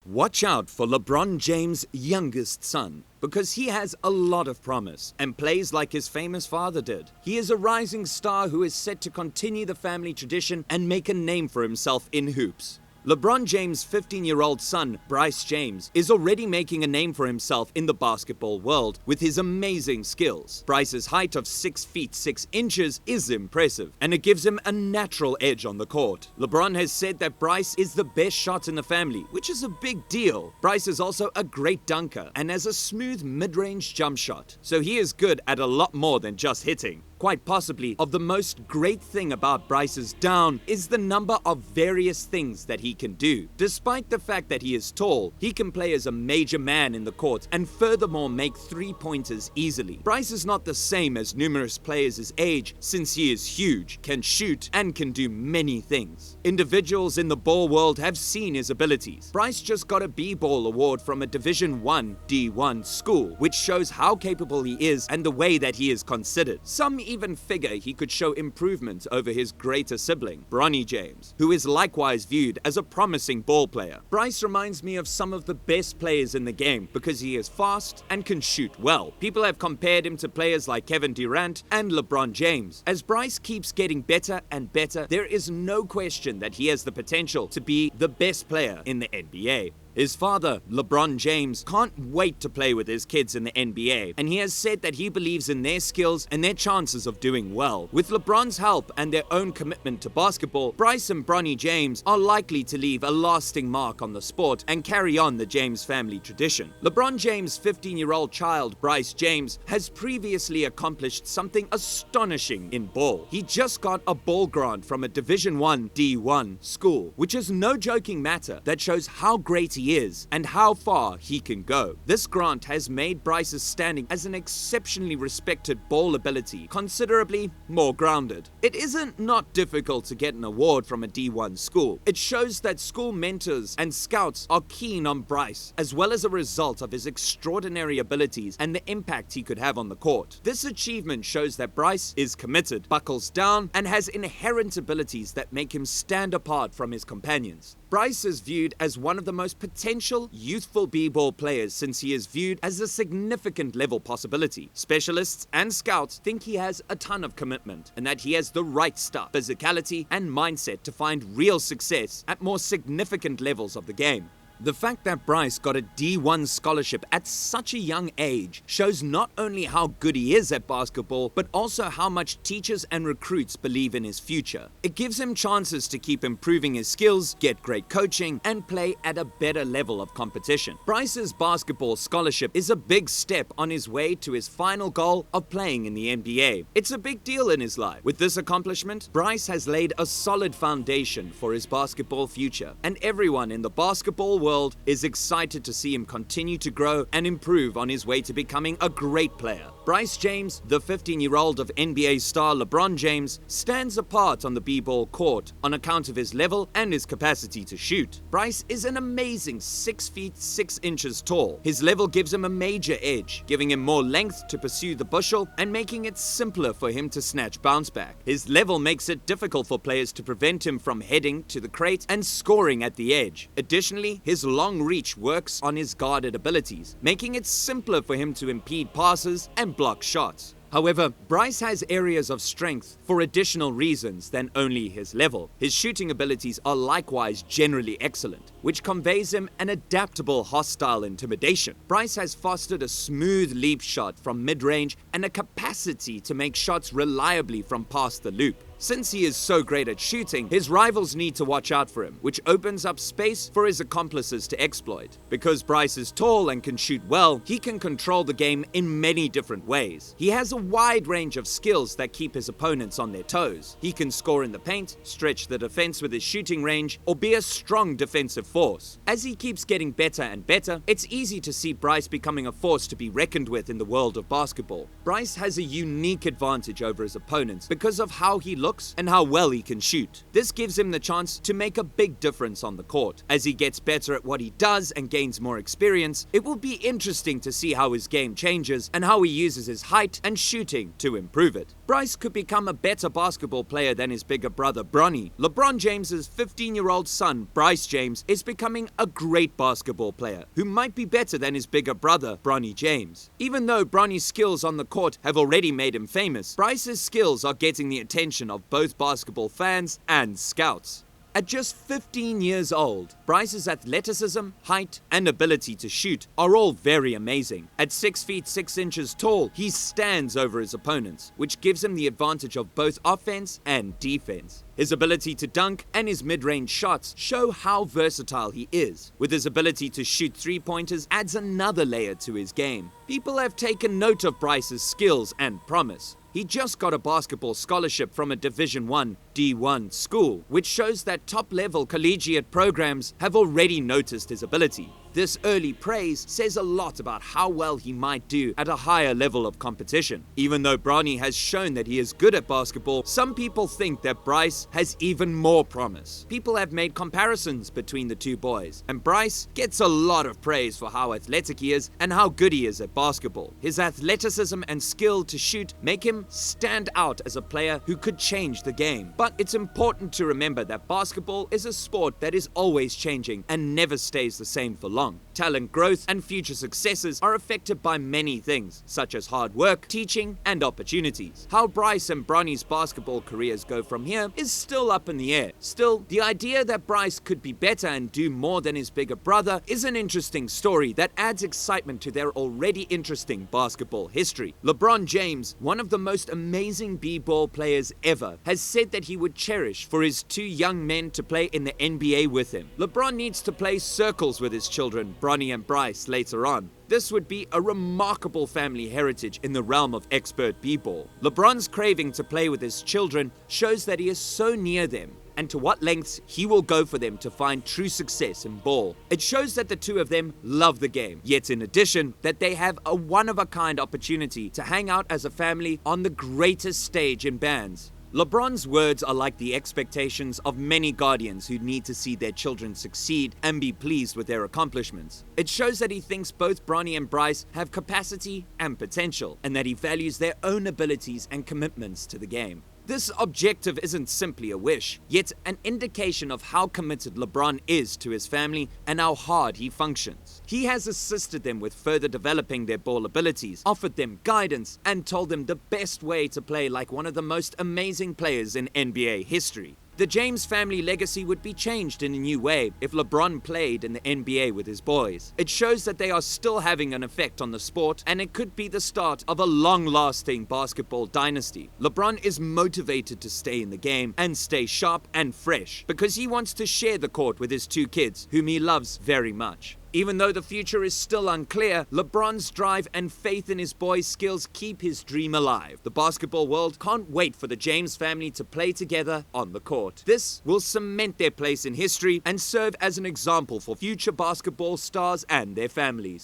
Watch out for LeBron James' youngest son, because he has a lot of promise and plays like his famous father did. He is a rising star who is set to continue the family tradition and make a name for himself in hoops. LeBron James' 15-year-old son, Bryce James, is already making a name for himself in the basketball world with his amazing skills. Bryce's height of 6 feet 6 inches is impressive, and it gives him a natural edge on the court. LeBron has said that Bryce is the best shot in the family, which is a big deal. Bryce is also a great dunker and has a smooth mid-range jump shot, so he is good at a lot more than just hitting. Quite possibly, of the most great thing about Bryce's down is the number of various things that he can do. Despite the fact that he is tall, he can play as a major man in the court and furthermore make three-pointers easily. Bryce is not the same as numerous players his age since he is huge, can shoot, and can do many things. Individuals in the ball world have seen his abilities. Bryce just got a B-Ball award from a Division I D1 school, which shows how capable he is and the way that he is considered. Some even figure he could show improvement over his greater sibling, Bronny James, who is likewise viewed as a promising ball player. Bryce reminds me of some of the best players in the game because he is fast and can shoot well. People have compared him to players like Kevin Durant and LeBron James. As Bryce keeps getting better and better, there is no question that he has the potential to be the best player in the NBA. His father, Lebron James, can't wait to play with his kids in the NBA, and he has said that he believes in their skills and their chances of doing well. With LeBron's help and their own commitment to basketball, Bryce and Bronny James are likely to leave a lasting mark on the sport and carry on the James family tradition. LeBron James' 15-year-old child, Bryce James, has previously accomplished something astonishing in ball. He just got a ball grant from a Division I D1 school, which is no joking matter that shows how great he is and how far he can go. This grant has made Bryce's standing as an exceptionally respected ball ability considerably more grounded. It isn't not difficult to get an award from a D1 school. It shows that school mentors and scouts are keen on Bryce, as well as a result of his extraordinary abilities and the impact he could have on the court. This achievement shows that Bryce is committed, buckles down, and has inherent abilities that make him stand apart from his companions. Bryce is viewed as one of the most potential youthful b-ball players since he is viewed as a significant level possibility. Specialists and scouts think he has a ton of commitment and that he has the right stuff, physicality, and mindset to find real success at more significant levels of the game. The fact that Bryce got a D1 scholarship at such a young age shows not only how good he is at basketball, but also how much teachers and recruits believe in his future. It gives him chances to keep improving his skills, get great coaching, and play at a better level of competition. Bryce's basketball scholarship is a big step on his way to his final goal of playing in the NBA. It's a big deal in his life. With this accomplishment, Bryce has laid a solid foundation for his basketball future, and everyone in the basketball world is excited to see him continue to grow and improve on his way to becoming a great player. Bryce James, the 15-year-old of NBA star LeBron James, stands apart on the b-ball court on account of his level and his capacity to shoot. Bryce is an amazing 6 feet 6 inches tall. His level gives him a major edge, giving him more length to pursue the bushel and making it simpler for him to snatch bounce back. His level makes it difficult for players to prevent him from heading to the crate and scoring at the edge. Additionally, his long reach works on his guarded abilities, making it simpler for him to impede passes and block shots. However, Bryce has areas of strength for additional reasons than only his level. His shooting abilities are likewise generally excellent, which conveys him an adaptable hostile intimidation. Bryce has fostered a smooth leap shot from mid-range and a capacity to make shots reliably from past the loop. Since he is so great at shooting, his rivals need to watch out for him, which opens up space for his accomplices to exploit. Because Bryce is tall and can shoot well, he can control the game in many different ways. He has a wide range of skills that keep his opponents on their toes. He can score in the paint, stretch the defense with his shooting range, or be a strong defensive force. As he keeps getting better and better, it's easy to see Bryce becoming a force to be reckoned with in the world of basketball. Bryce has a unique advantage over his opponents because of how he looks and how well he can shoot. This gives him the chance to make a big difference on the court. As he gets better at what he does and gains more experience, it will be interesting to see how his game changes and how he uses his height and shooting to improve it. Bryce could become a better basketball player than his bigger brother Bronny. LeBron James's 15-year-old son, Bryce James, is becoming a great basketball player who might be better than his bigger brother, Bronny James. Even though Bronny's skills on the court have already made him famous, Bryce's skills are getting the attention of both basketball fans and scouts. At just 15 years old, Bryce's athleticism, height, and ability to shoot are all very amazing. At 6 feet 6 inches tall, he stands over his opponents, which gives him the advantage of both offense and defense. His ability to dunk and his mid-range shots show how versatile he is. With his ability to shoot three-pointers adds another layer to his game. People have taken note of Bryce's skills and promise. He just got a basketball scholarship from a Division I D1 school, which shows that top-level collegiate programs have already noticed his ability. This early praise says a lot about how well he might do at a higher level of competition. Even though Bronny has shown that he is good at basketball, some people think that Bryce has even more promise. People have made comparisons between the two boys, and Bryce gets a lot of praise for how athletic he is and how good he is at basketball. His athleticism and skill to shoot make him stand out as a player who could change the game. But it's important to remember that basketball is a sport that is always changing and never stays the same for long. Talent growth and future successes are affected by many things, such as hard work, teaching, and opportunities. How Bryce and Bronny's basketball careers go from here is still up in the air. Still, the idea that Bryce could be better and do more than his bigger brother is an interesting story that adds excitement to their already interesting basketball history. LeBron James, one of the most amazing b-ball players ever, has said that he would cherish for his two young men to play in the NBA with him. LeBron needs to play circles with his children, Bronny and Bryce, later on. This would be a remarkable family heritage in the realm of expert b-ball. LeBron's craving to play with his children shows that he is so near them and to what lengths he will go for them to find true success in ball. It shows that the two of them love the game, yet in addition, that they have a one-of-a-kind opportunity to hang out as a family on the greatest stage in bands. LeBron's words are like the expectations of many guardians who need to see their children succeed and be pleased with their accomplishments. It shows that he thinks both Bronny and Bryce have capacity and potential, and that he values their own abilities and commitments to the game. This objective isn't simply a wish, yet an indication of how committed LeBron is to his family and how hard he functions. He has assisted them with further developing their ball abilities, offered them guidance, and told them the best way to play like one of the most amazing players in NBA history. The James family legacy would be changed in a new way if LeBron played in the NBA with his boys. It shows that they are still having an effect on the sport, and it could be the start of a long-lasting basketball dynasty. LeBron is motivated to stay in the game and stay sharp and fresh because he wants to share the court with his two kids, whom he loves very much. Even though the future is still unclear, LeBron's drive and faith in his boys' skills keep his dream alive. The basketball world can't wait for the James family to play together on the court. This will cement their place in history and serve as an example for future basketball stars and their families.